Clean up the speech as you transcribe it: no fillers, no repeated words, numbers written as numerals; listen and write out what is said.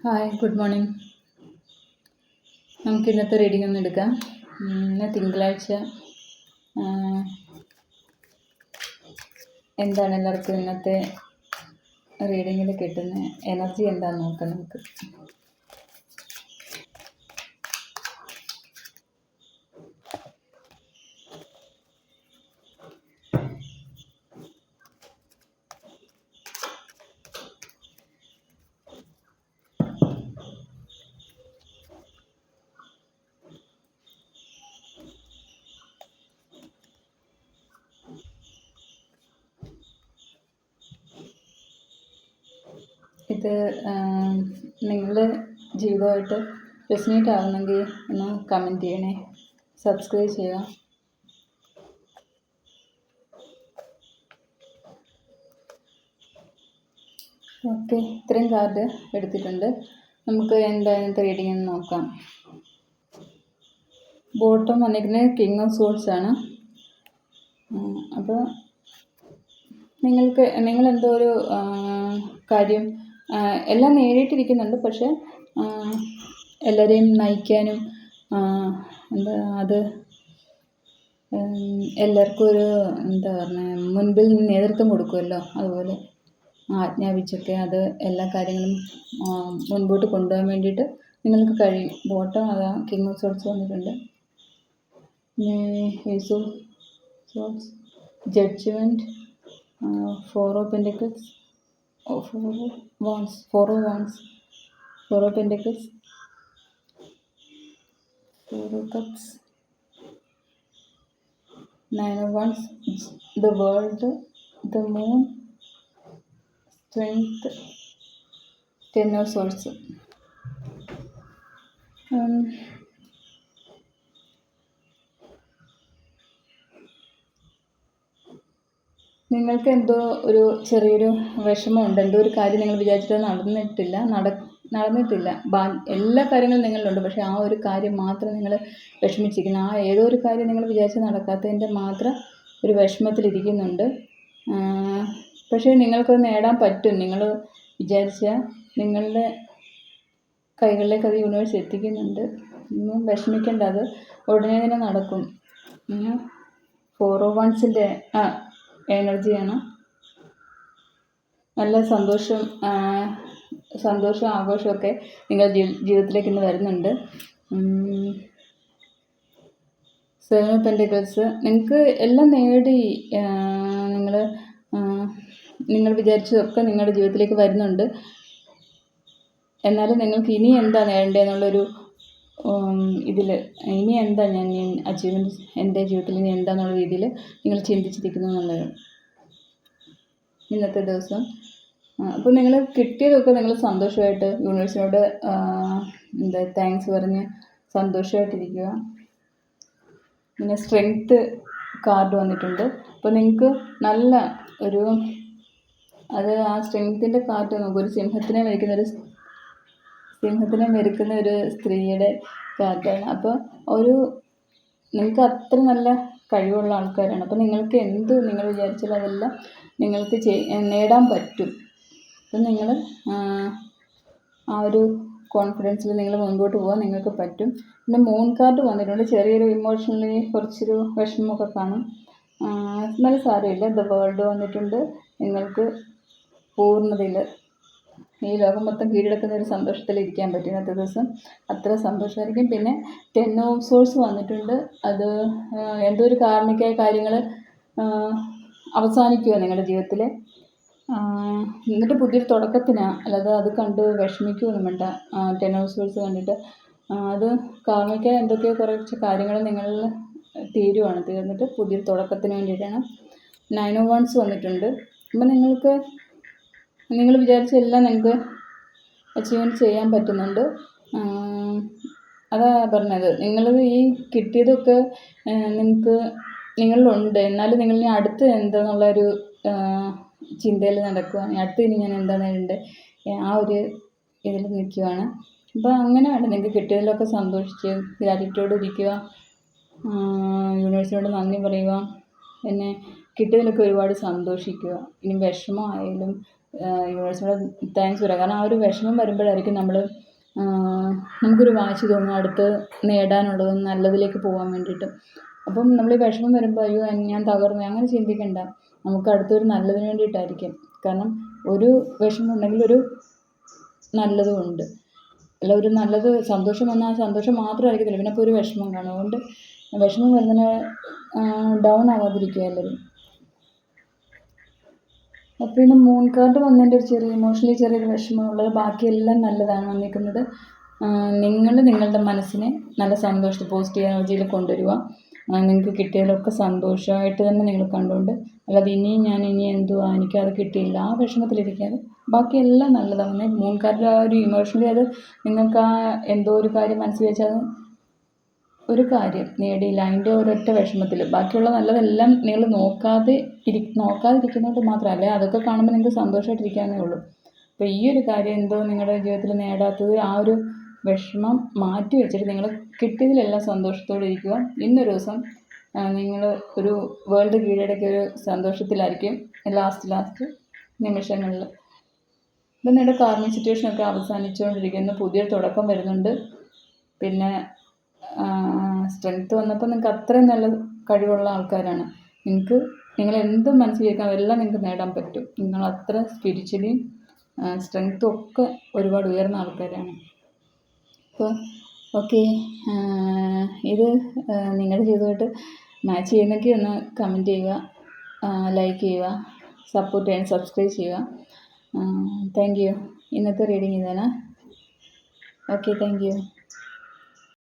Hi, good morning. നമുക്ക് ഇന്നത്തെ reading ഒന്ന് എടുക്കാം. ഇന്ന് തിങ്കളാഴ്ച. എന്താണ് എല്ലാവർക്കും ഇന്നത്തെ റീഡിങ്ങിൽ കിട്ടുന്ന എനർജി എന്താണെന്ന് നോക്കാം നമുക്ക്. ഇത് നിങ്ങളുടെ ജീവിതമായിട്ട് റെസിനേറ്റ് ആവുന്നെങ്കിൽ ഒന്ന് കമൻറ്റ് ചെയ്യണേ, സബ്സ്ക്രൈബ് ചെയ്യുക. ഓക്കെ, ഇത്രയും കാർഡ് എടുത്തിട്ടുണ്ട്. നമുക്ക് എന്തായാലും റീഡിംഗ് എന്ന് നോക്കാം. ബോട്ടം വന്നിരിക്കുന്നത് കിങ് ഓഫ് സോൾസ് ആണ്. അപ്പോൾ നിങ്ങളെന്തോ ഒരു കാര്യം എല്ലാം നേരിട്ടിരിക്കുന്നുണ്ട്, പക്ഷെ എല്ലാവരെയും നയിക്കാനും അത് എല്ലാവർക്കും ഒരു മുൻപിൽ നേതൃത്വം കൊടുക്കുമല്ലോ, അതുപോലെ ആജ്ഞാപിച്ചൊക്കെ അത് എല്ലാ കാര്യങ്ങളും മുൻപോട്ട് കൊണ്ടുപോകാൻ വേണ്ടിയിട്ട് നിങ്ങൾക്ക് കഴിയും. ബോട്ടം അതാ കിങ് ഓഫ് സോൾസ് വന്നിട്ടുണ്ട്. Ace of swords, judgement, four of pentacles, four of pentacles, four of cups, nine of wands, the world, the moon, strength, ten of swords. നിങ്ങൾക്ക് എന്തോ ഒരു ചെറിയൊരു വിഷമമുണ്ട്. എന്തോ ഒരു കാര്യം നിങ്ങൾ വിചാരിച്ചിട്ട് നടന്നിട്ടില്ല. എല്ലാ കാര്യങ്ങളും നിങ്ങളിലുണ്ട്, പക്ഷേ ആ ഒരു കാര്യം മാത്രം നിങ്ങൾ വിഷമിച്ചിരിക്കുന്നു. ആ ഏതോ ഒരു കാര്യം നിങ്ങൾ വിചാരിച്ച് നടക്കാത്തതിൻ്റെ മാത്രം ഒരു വിഷമത്തിലിരിക്കുന്നുണ്ട്. പക്ഷേ നിങ്ങൾക്കത് നേടാൻ പറ്റും. നിങ്ങൾ വിചാരിച്ചാൽ നിങ്ങളുടെ കൈകളിലേക്ക് അത് യൂണിവേഴ്സ് എത്തിക്കുന്നുണ്ട്. ഒന്നും വിഷമിക്കേണ്ട, അത് ഉടനെ തന്നെ നടക്കും. ഫോർ ഓഫ് വൺസിൻ്റെ എനർജിയാണ്. നല്ല സന്തോഷം ആഘോഷമൊക്കെ നിങ്ങളുടെ ജീവിതത്തിലേക്ക് ഇന്ന് വരുന്നുണ്ട്. സെവൻ ഓഫ് പെൻറ്റക്കിൾസ്, നിങ്ങൾക്ക് എല്ലാം നേടി, നിങ്ങൾ വിചാരിച്ചതൊക്കെ നിങ്ങളുടെ ജീവിതത്തിലേക്ക് വരുന്നുണ്ട്. എന്നാലും നിങ്ങൾക്ക് ഇനി എന്താ നേടേണ്ടതെന്നുള്ളൊരു ഇനി എന്താ ഞാൻ അച്ചീവ്മെൻറ്റ് എൻ്റെ ജീവിതത്തിൽ ഇനി എന്താന്നുള്ള രീതിയിൽ നിങ്ങൾ ചിന്തിച്ചിരിക്കുന്നു എന്നുള്ളത് ഇന്നത്തെ ദിവസം. അപ്പോൾ നിങ്ങൾ കിട്ടിയതൊക്കെ നിങ്ങൾ സന്തോഷമായിട്ട് യൂണിവേഴ്സിനോട് താങ്ക്സ് പറഞ്ഞ് സന്തോഷമായിട്ടിരിക്കുക. പിന്നെ സ്ട്രെങ്ത്ത് കാർഡ് വന്നിട്ടുണ്ട്. അപ്പോൾ നിങ്ങൾക്ക് നല്ല ഒരു ആ സ്ട്രെങ്ത്തിൻ്റെ കാർഡ് നോക്കും. ഒരു സിംഹത്തിനെ മെരുക്കുന്ന ഒരു സ്ത്രീയുടെ കാർഡാണ്. അപ്പോൾ നിങ്ങൾക്ക് അത്ര നല്ല കഴിവുള്ള ആൾക്കാരാണ്. അപ്പോൾ നിങ്ങൾക്ക് നിങ്ങൾ വിചാരിച്ചാലും അതെല്ലാം നിങ്ങൾക്ക് നേടാൻ പറ്റും. അപ്പം നിങ്ങൾ ആ ഒരു കോൺഫിഡൻസിൽ നിങ്ങൾ മുൻപോട്ട് പോകാൻ നിങ്ങൾക്ക് പറ്റും. പിന്നെ മൂൺ കാർഡ് വന്നിട്ടുണ്ട്. ചെറിയൊരു ഇമോഷണലി കുറച്ചൊരു വിഷമമൊക്കെ കാണും. നല്ല സാരമില്ല. ദ വേൾഡ് വന്നിട്ടുണ്ട്. നിങ്ങൾക്ക് പൂർണ്ണതയിൽ ഈ ലോകം മൊത്തം കീഴടക്കുന്ന ഒരു സന്തോഷത്തിലിരിക്കാൻ പറ്റും ഇന്നത്തെ ദിവസം. അത്ര സന്തോഷമായിരിക്കും. പിന്നെ ടെൻ ഓഫ് സോൾസ് വന്നിട്ടുണ്ട്. അത് എന്തോ ഒരു കാരണക്കായ കാര്യങ്ങൾ അവസാനിക്കുക നിങ്ങളുടെ ജീവിതത്തിൽ. എന്നിട്ട് പുതിയൊരു തുടക്കത്തിനാണ്, അല്ലാതെ അത് കണ്ട് വിഷമിക്കുകയൊന്നും വേണ്ട. ടെൻ ഓഫ് സോൾസ് കണ്ടിട്ട് അത് കാരണക്കായ എന്തൊക്കെയോ കുറച്ച് കാര്യങ്ങൾ നിങ്ങളിൽ തീർന്നിട്ട് പുതിയൊരു തുടക്കത്തിന് വേണ്ടിയിട്ടാണ്. നയൻ ഓഫ് വൺസ് വന്നിട്ടുണ്ട്. അപ്പം നിങ്ങൾ വിചാരിച്ച എല്ലാം നിങ്ങൾക്ക് അച്ചീവ്മെൻറ്റ് ചെയ്യാൻ പറ്റുന്നുണ്ട്. അതാ പറഞ്ഞത്, നിങ്ങൾ ഈ കിട്ടിയതൊക്കെ നിങ്ങളിലുണ്ട്. എന്നാലും നിങ്ങൾ ഇനി അടുത്ത് എന്താണെന്നുള്ളൊരു ചിന്തയിൽ നടക്കുകയാണ്. അടുത്ത് ഇനി ഞാൻ എന്താ നേടേണ്ടത്, ആ ഒരു ഇതിൽ നിൽക്കുകയാണ്. അപ്പോൾ അങ്ങനെ വേണ്ട, നിങ്ങൾക്ക് കിട്ടിയതിലൊക്കെ സന്തോഷിച്ച് ഗ്രാറ്റിറ്റ്യൂഡ് ഇരിക്കുക, യൂണിവേഴ്സിനോട് നന്ദി പറയുക, പിന്നെ കിട്ടിയതിലൊക്കെ ഒരുപാട് സന്തോഷിക്കുക. ഇനി വിഷമമായാലും യൂണിവേഴ്സിനോട് താങ്ക്സ് പറയുക. കാരണം ആ ഒരു വിഷമം വരുമ്പോഴായിരിക്കും നമുക്കൊരു വാശി തോന്നും അടുത്ത് നേടാനുള്ളതും നല്ലതിലേക്ക് പോകാൻ വേണ്ടിയിട്ട്. അപ്പം നമ്മൾ ഈ വിഷമം വരുമ്പോൾ അയ്യോ ഞാൻ തകർന്നു അങ്ങനെ ചിന്തിക്കണ്ട. നമുക്ക് അടുത്തൊരു നല്ലതിന് വേണ്ടിയിട്ടായിരിക്കും. കാരണം ഒരു വിഷമം ഉണ്ടെങ്കിൽ ഒരു നല്ലതും ഉണ്ട്. അല്ല, ഒരു നല്ലത് സന്തോഷം വന്നാൽ ആ സന്തോഷം മാത്രമായിരിക്കത്തില്ല, പിന്നെ ഇപ്പോൾ ഒരു വിഷമം കാണും. അതുകൊണ്ട് വിഷമം വരുന്നതിന് ഡൗൺ ആവാതിരിക്കുക എല്ലാവരും. അപ്പോൾ പിന്നെ മൂൺ കാർഡ് വന്നതിൻ്റെ ഒരു ഇമോഷണലി ചെറിയൊരു വിഷമമുള്ളത്. ബാക്കിയെല്ലാം നല്ലതാണ് വന്നിരിക്കുന്നത്. നിങ്ങൾ നിങ്ങളുടെ മനസ്സിനെ നല്ല സന്തോഷത്തിൽ പോസിറ്റീവ് എനർജിയിൽ കൊണ്ടുവരിക. നിങ്ങൾക്ക് കിട്ടിയതിലൊക്കെ സന്തോഷമായിട്ട് തന്നെ നിങ്ങൾ കണ്ടുകൊണ്ട്, അല്ലാതെ ഇനി എന്തുവാ എനിക്കത് കിട്ടിയില്ല ആ വിഷമത്തിലിരിക്കാതെ ബാക്കിയെല്ലാം നല്ലതാണ്. മൂൺ കാർഡ് ആ ഒരു ഇമോഷണലി അത് നിങ്ങൾക്ക് എന്തോ ഒരു കാര്യം മനസ്സിൽ വെച്ചാൽ ഒരു കാര്യം നേടിയില്ല അതിൻ്റെ ഒരൊറ്റ വിഷമത്തിൽ, ബാക്കിയുള്ള നല്ലതെല്ലാം നിങ്ങൾ നോക്കാതിരിക്കുന്നത് മാത്രമല്ല, അതൊക്കെ കാണുമ്പോൾ നിങ്ങൾക്ക് സന്തോഷമായിട്ടിരിക്കാവുന്നേ ഉള്ളൂ. അപ്പോൾ ഈ ഒരു കാര്യം എന്തോ നിങ്ങളുടെ ജീവിതത്തിൽ നേടാത്തത്, ആ ഒരു വിഷമം മാറ്റി വെച്ചിട്ട് നിങ്ങൾ കിട്ടിയതിലെല്ലാം സന്തോഷത്തോടെ ഇരിക്കുക. ഇന്നൊരു ദിവസം നിങ്ങൾ ഒരു വേൾഡ് കീഴടക്കിയ ഒരു സന്തോഷത്തിലായിരിക്കും ലാസ്റ്റ് നിമിഷങ്ങളിൽ. ഇപ്പം നിങ്ങളുടെ കാർമിക് സിറ്റുവേഷനൊക്കെ അവസാനിച്ചുകൊണ്ടിരിക്കുന്നു, പുതിയൊരു തുടക്കം വരുന്നുണ്ട്. പിന്നെ സ്ട്രെങ്ത്ത് വന്നപ്പോൾ നിങ്ങൾക്ക് അത്രയും നല്ല കഴിവുള്ള ആൾക്കാരാണ്. നിങ്ങൾ എന്ത് മനസ്സിൽ വെക്കാം അതെല്ലാം നിങ്ങൾക്ക് നേടാൻ പറ്റും. നിങ്ങൾ അത്ര സ്പിരിച്വലിയും സ്ട്രെങ്ത്തും ഒക്കെ ഒരുപാട് ഉയർന്ന ആൾക്കാരാണ്. അപ്പോൾ ഓക്കെ, ഇത് നിങ്ങളുടെ ജീവിതമായിട്ട് മാച്ച് ചെയ്യുന്നെങ്കിൽ ഒന്ന് കമൻറ്റ് ചെയ്യുക, ലൈക്ക് ചെയ്യുക, സപ്പോർട്ട് ചെയ്യാൻ സബ്സ്ക്രൈബ് ചെയ്യുക. Thank you. ഇന്നത്തെ റീഡിങ് ഇതാണ്. Okay, thank you.